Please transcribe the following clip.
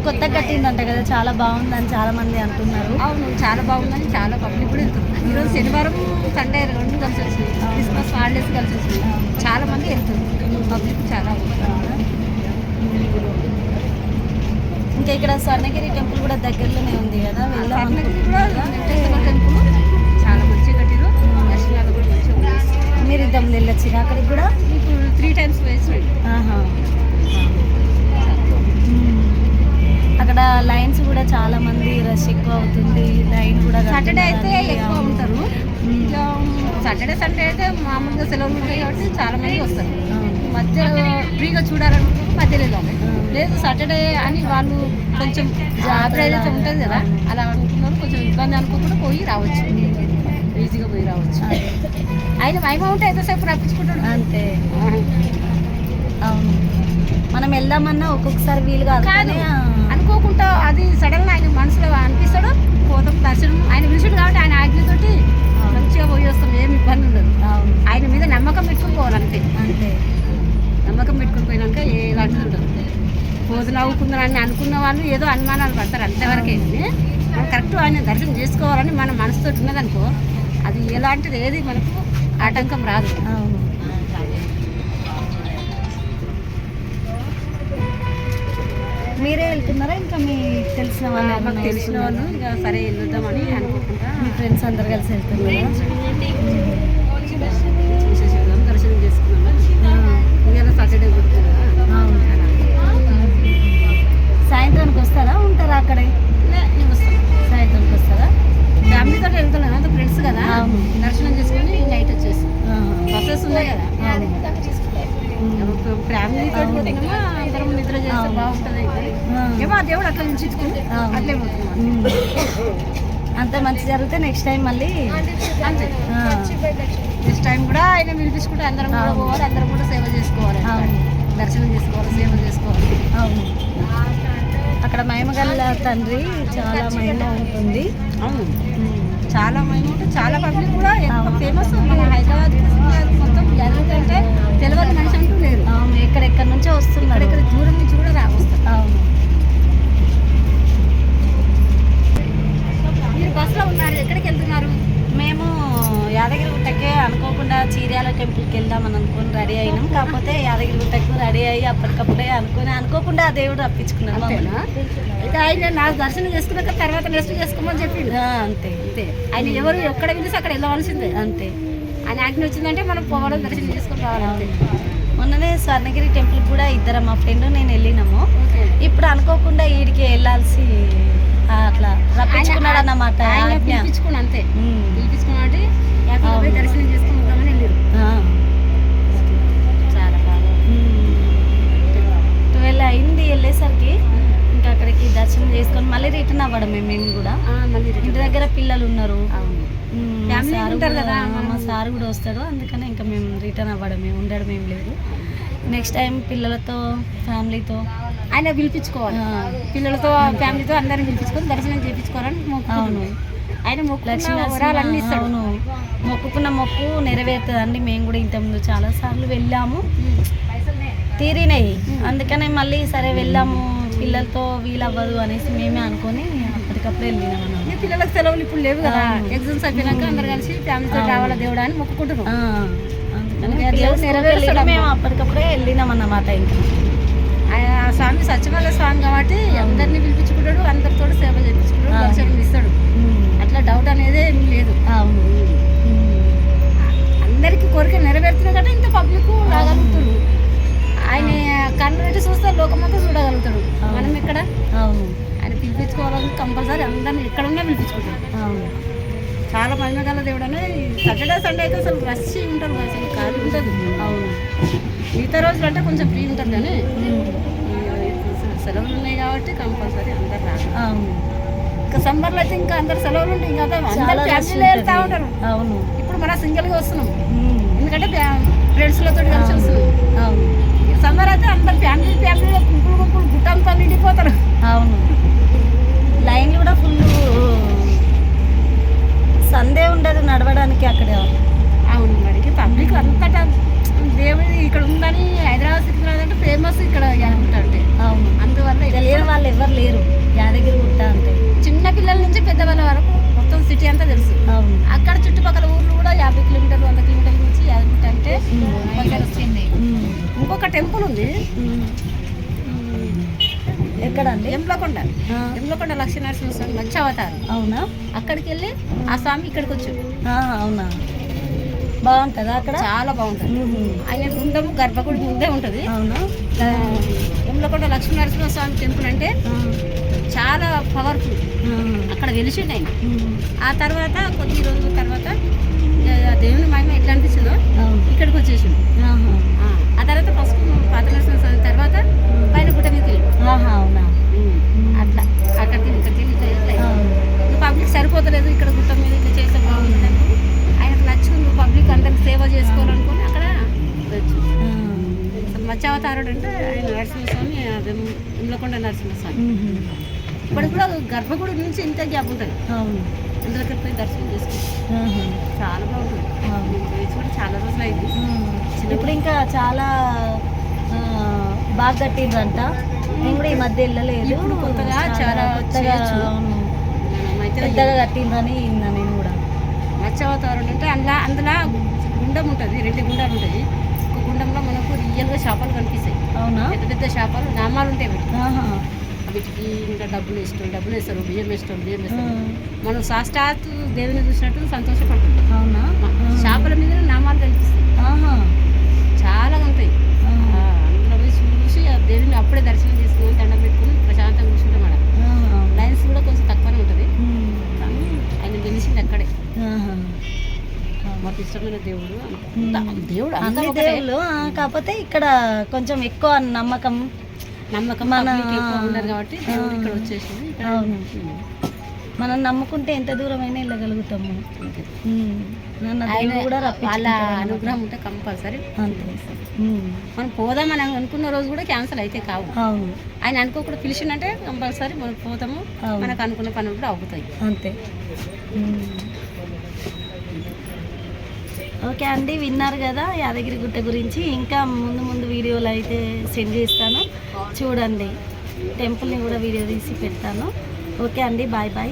కొత్తగా కట్టిందంట కదా, చాలా బాగుందని చాలా మంది అంటున్నారు. అవును, చాలా బాగుందని చాలా పబ్లిక్ కూడా వెళ్తుంది. ఈరోజు శనివారం సండే రెండు కలిసి వచ్చింది, క్రిస్మస్ హాలిడేస్ కలిసి వచ్చింది, చాలా మంది వెళ్తుంది, పబ్లిక్ చాలా ఇంకా ఇక్కడ స్వర్ణగిరి టెంపుల్ కూడా దగ్గరలోనే ఉంది కదా, స్వర్ణగిరి కూడా వెంకటేశ్వర టెంపుల్ చాలా మంచిగా కట్టారు, దర్శనాలు కూడా మంచిగా ఉన్నాయి. మీరు ఇంతకుముందు వెళ్ళొచ్చు అక్కడికి కూడా? ఇప్పుడు 3 times వేసినాడు. అక్కడ లైన్స్ కూడా చాలా మంది రష్ ఎక్కువ అవుతుంది, లైన్ కూడా సాటర్డే అయితే ఎక్కువ ఉంటారు. ఇంకా సాటర్డే సండే అయితే మామూలుగా సెలవులు ఉంటాయి కాబట్టి చాలా మంది వస్తారు. మధ్యలో ఫ్రీగా చూడాలనుకుంటే మధ్యలో వెళ్ళాలి, లేదు సాటర్డే అని వాళ్ళు కొంచెం జాగ్రత్త అయితే ఉంటుంది కదా, అలా అనుకున్నారు. కొంచెం ఇబ్బంది అనుకోకుండా పోయి రావచ్చు, ఈజీగా పోయి రావచ్చు. ఆయన మహిమ ఉంటే ఎంతసేపు రప్పించుకుంటాడు అంతే. అవును, మనం వెళ్దామన్నా ఒక్కొక్కసారి వీలు కాదు, అనుకోకుండా అది సడన్గా ఆయన మనసులో అనిపిస్తాడు, పోతాం దర్శనం. ఆయన పిలిచాడు కాబట్టి ఆయన ఆజ్ఞతోటి మంచిగా పోయి వస్తాం, ఏమి ఇబ్బంది ఉండదు. ఆయన మీద నమ్మకం పెట్టుకుని పోవాలంటే, అంతే. నమ్మకం పెట్టుకుని పోయినాక ఎలాంటిది ఉండదు. పోదు నవ్వుకుందని అనుకున్న వాళ్ళు ఏదో అనుమానాలు పడతారు, అంతవరకే. మనం కరెక్ట్ ఆయన దర్శనం చేసుకోవాలని మన మనసుతో ఉన్నదనుకో, అది ఎలాంటిది ఏది మనకు ఆటంకం రాదు. మీరే వెళ్తున్నారా ఇంకా మీ తెలిసిన వాళ్ళు? మాకు తెలిసిన వాళ్ళు ఇక సరే వెళ్దామని అనుకుంటా. మీ ఫ్రెండ్స్ అందరు కలిసి వెళ్తున్నారు, చూసేసేద్దాం, దర్శనం చేసుకున్నాం. ఇవాళ సాటర్డే గుర్తుందా? సాయంత్రానికి వస్తారా, ఉంటారా అక్కడే? నేను వస్తాను, సాయంత్రానికి వస్తారా? ఫ్యామిలీతో వెళ్తున్నాను, అంత ఫ్రెండ్స్ కదా, దర్శనం చేసుకుని నైట్ వచ్చేసి బస్సెస్ ఉన్నాయి కదా, ఫ్యామిలీతో పోతున్నామా, అందరం నిద్ర చేస్తే బాగుంటుంది. ఏమో ఆ దేవుడు అట్లా నిలిచించుకుని అట్లే పోతున్నాం. అంత మంచి జరిగితే నెక్స్ట్ టైం మళ్ళీ అంతే. నెక్స్ట్ టైం కూడా ఆయన పిలిపించుకుంటే అందరం కూడా పోవాలి, అందరం కూడా సేవ చేసుకోవాలి, దర్శనం చేసుకోవాలి, సేవ చేసుకోవాలి. అవును, అక్కడ మహిమగల తండ్రి చాలా మహిమ ఉంటుంది. అవును, చాలా మహిమ ఉంటుంది, చాలా పబ్లిక్ కూడా ఫేమస్. మన హైదరాబాద్ మొత్తం జరుగుతుంటే తెలియని మనిషి అంటూ లేరు. అవును, ఎక్కడెక్కడ నుంచో వస్తున్నారు, ఇక్కడ దూరం నుంచి కూడా వస్తారు. అవును, మీరు బస్సులో ఉన్నారు, ఎక్కడికి వెళ్తున్నారు? మేము యాదగిరిగుట్టకే అనుకోకుండా చీర్యాల టెంపుల్కి వెళ్దామని అనుకుని రెడీ అయినాం. కాకపోతే యాదగిరిగుట్టకు రెడీ అయ్యి అప్పటికప్పుడే అనుకోకుండా ఆ దేవుడు రప్పించుకున్నాను. అయితే ఆయన నా దర్శనం చేసుకున్నాక తర్వాత నెక్స్ట్ చేసుకోమని చెప్పిండు. అంతే అంతే, ఆయన ఎవరు ఎక్కడ పిలిచి అక్కడ వెళ్ళవలసిందే, అంతే. ఆయన ఆజ్ఞ వచ్చిందంటే మనం పోవడం, దర్శనం చేసుకుని రావాలంతే. మొన్ననే స్వర్ణగిరి టెంపుల్ కూడా ఇద్దరు మా ఫ్రెండ్ నేను వెళ్ళినాము. ఇప్పుడు అనుకోకుండా వీడికి వెళ్ళాల్సి అట్లా రప్పించుకున్నాడు అన్నమాట. పిలిపించుకుని అంతే, పిలిపించుకున్నట్టు దర్శనం చేసుకుని వద్దామని వెళ్ళారు. చాలా బాగా 12 అయింది వెళ్ళేసరికి. ఇంకా అక్కడికి దర్శనం చేసుకొని మళ్ళీ రిటర్న్ అవ్వడమే. మేము కూడా మళ్ళీ ఇంటి దగ్గర పిల్లలు ఉన్నారు, కదా, మా సార్ కూడా వస్తాడు, అందుకనే ఇంకా మేము రిటర్న్ అవ్వడమే, ఉండడం ఏం లేదు. నెక్స్ట్ టైం పిల్లలతో ఫ్యామిలీతో ఆయన పిలిపించుకోవాలి, పిల్లలతో ఫ్యామిలీతో అందరిని పిలిపించుకొని దర్శనం చేయించుకోవాలని. అవును, ఆయన వరాలన్నీ ఇస్తాడు. మొక్కుకున్న మొక్కు నెరవేరుతుందండి. మేము కూడా ఇంతకుముందు చాలా సార్లు వెళ్ళాము, తీరినాయి. అందుకనే మళ్ళీ సరే వెళ్ళాము, పిల్లలతో వీలవ్వదు అనేసి మేమే అనుకొని అప్పటికప్పుడు వెళ్ళినాం. పిల్లలకు సెలవులు ఇప్పుడు లేవు కదా, ఎగ్జామ్స్ అయిపోయినాక అందరు కలిసి ఫ్యామిలీతో రావాలా దేవుడా అని మొక్కుకుంటున్నాం. అందుకని మేము అప్పటికప్పుడే వెళ్ళినాం అన్నమాట. ఇంకా ఆ స్వామి సత్యమల్ల స్వామి కాబట్టి అందరినీ పిలిపించుకుంటాడు, అందరితో సేవ చేయించుకుంటాడు, దర్శనం ఇస్తాడు. అట్లా డౌట్ అనేది ఏం లేదు. అందరికీ కోరిక నెరవేరుతున్నాయి కాబట్టి ఇంత పబ్లిక్ రాగలుగుతాడు. ఆయన కన్ను పెట్టి చూస్తే లోకమంతా చూడగలుగుతాడు. మనం ఇక్కడ ఆయన పిలిపించుకోవాలని కంపల్సరీ అందరినీ ఎక్కడున్నా పిలిపించుకుంటాడు. చాలా మహిమగల దేవుడు అని. సాటర్డే సండే అయితే అసలు రష్ ఉంటారు, అసలు ఖాళీ ఉంటుంది. అవును, మిగతా రోజులు అంటే కొంచెం ఫ్రీ ఉంటుంది, కానీ సెలవులు ఉన్నాయి కాబట్టి కంపల్సరీ అందరు రాదు. ఇంకా సమ్మర్లో అయితే ఇంకా అందరు సెలవులు ఉంటాయి, ఇంకా అందరు ఫ్యామిలీలో వెళ్తూ ఉంటారు. అవును, ఇప్పుడు మనం సింగిల్గా వస్తున్నాం, ఎందుకంటే ఫ్రెండ్స్లతో కలిసి వస్తున్నాం. అవును, సమ్మర్ అయితే అందరు ఫ్యామిలీలో గుంపులు గుట్టంతా నిండిపోతారు. అవును, లైన్లు కూడా ఫుల్, సందే ఉండదు నడవడానికి అక్కడ. అవును, మరికి పబ్లిక్ అంతటా దేవుడి ఇక్కడ ఉందని. హైదరాబాద్ సికింద్రాబాద్ అంటే ఫేమస్ ఇక్కడ అనుకుంటా. అంటే అవును, అందువల్ల తెలియని వాళ్ళు వాళ్ళు ఎవరు లేరు యాదగిరి గుట్ట అంటే. చిన్న పిల్లల నుంచి పెద్దవాళ్ళ వరకు మొత్తం సిటీ అంతా తెలుసు. అవును. అక్కడ చుట్టుపక్కల ఊర్లు కూడా 50 కిలోమీటర్లు 100 కిలోమీటర్ల నుంచి యాదగిరి అంటే వచ్చింది. ఇంకొక టెంపుల్ ఉంది. ఎక్కడండి? ఎమ్లకొండ. ఎమ్లకొండ లక్ష్మీనరసింహస్వామి మంచి అవతారం. అవునా? అక్కడికి వెళ్ళి ఆ స్వామి ఇక్కడికి వచ్చాడు. అవునా? బాగుంటుందా అక్కడ? చాలా బాగుంటుంది. ఆయన గుండము గర్భగుడి ముందే ఉంటుంది. అవునా? ఎమ్లకొండ లక్ష్మీనరసింహస్వామి టెంపుల్ అంటే చాలా పవర్ఫుల్. అక్కడ వెలిసిండు ఆయన. ఆ తర్వాత కొద్ది రోజుల తర్వాత దేవుని మహిమ ఎట్లా అనిపించిందో ఇక్కడికి వచ్చేసిండు. ఆ తర్వాత ఫస్ట్ పాత నరసింహస్వామి తర్వాత పైన గుట్ట మీద అవునా? అట్లా అక్కడికి పబ్లిక్ సరిపోతలేదు, ఇక్కడ గుట్ట మీద ఇట్లా చేస్తే బాగుంటుంది. ఆయనకు నచ్చుకుంది పబ్లిక్ అందరికి సేవ చేసుకోవాలనుకుని అక్కడ వచ్చు. అసలు మత్స్యావతారుడు అంటే ఆయన నరసింహస్వామి, ఎమ్లకొండ నరసింహస్వామి. ఇప్పుడు కూడా గర్భగుడి నుంచి ఇంత గ్యాప్ ఉంటుంది. అందులోకి పోయి దర్శనం చేసుకుంటాం. చాలా బాగుంటుంది. కూడా చాలా రోజులు అయింది. ఇప్పుడు ఇంకా చాలా బాగా కట్టిండ్రంట. నేను కూడా ఈ మధ్య వెళ్ళలేదు. ఇప్పుడు కొత్తగా చాలా పెద్దగా కట్టిండ్రని విన్నా నేను కూడా. మత్స్యావతారుడు అంటే అందులో గుండం ఉంటుంది, 2 గుండాలు ఉంటాయి. ఒక గుండంలో మనకు రియల్గా చేపలు కనిపిస్తాయి. అవునా? పెద్ద పెద్ద చేపలు నామాలు ఉంటాయి వీటికి. ఇంకా డబ్బులు వేస్తారు, బియ్యం వేస్తారు. మనం సాక్షాత్తు దేవుని చూసినట్టు సంతోషపడుతుంది. అవునా? చేపల మీద నామాలు కనిపిస్తాయి, చాలా ఉంటాయి. అందులో పోయి చూసి ఆ దేవుని అప్పుడే దర్శనం చేసుకుని దండం పెట్టుకుని ప్రశాంతంగా కూర్చుంటాం. మేడం లైన్స్ కూడా కొంచెం తక్కువనే ఉంటుంది, కానీ ఆయన గెలిచింది అక్కడే. మాకు ఇష్టమైన దేవుడు. అన్ని దేవుళ్ళు, కాకపోతే ఇక్కడ కొంచెం ఎక్కువ నమ్మకం మన ఉన్నారు కాబట్టి దేవుడు ఇక్కడ వచ్చేసింది. అవును, మనం నమ్ముకుంటే ఎంత దూరమైనా వెళ్ళగలుగుతాము. వాళ్ళ అనుగ్రహం ఉంటే కంపల్సరీ అంతే. మనం పోదామని అనుకున్న రోజు కూడా క్యాన్సిల్ అయితే కావు. అవును, ఆయన అనుకోకుండా పిలిచిందంటే కంపల్సరీ మనం పోతాము. మనకు అనుకున్న పనులు కూడా అవుతాయి. అంతే. ఓకే అండి, విన్నారు కదా యాదగిరి గుట్ట గురించి. ఇంకా ముందు వీడియోలు అయితే సెండ్ చేస్తాను, చూడండి. టెంపుల్ని కూడా వీడియో తీసి పెడతాను. ఓకే అండి, బాయ్.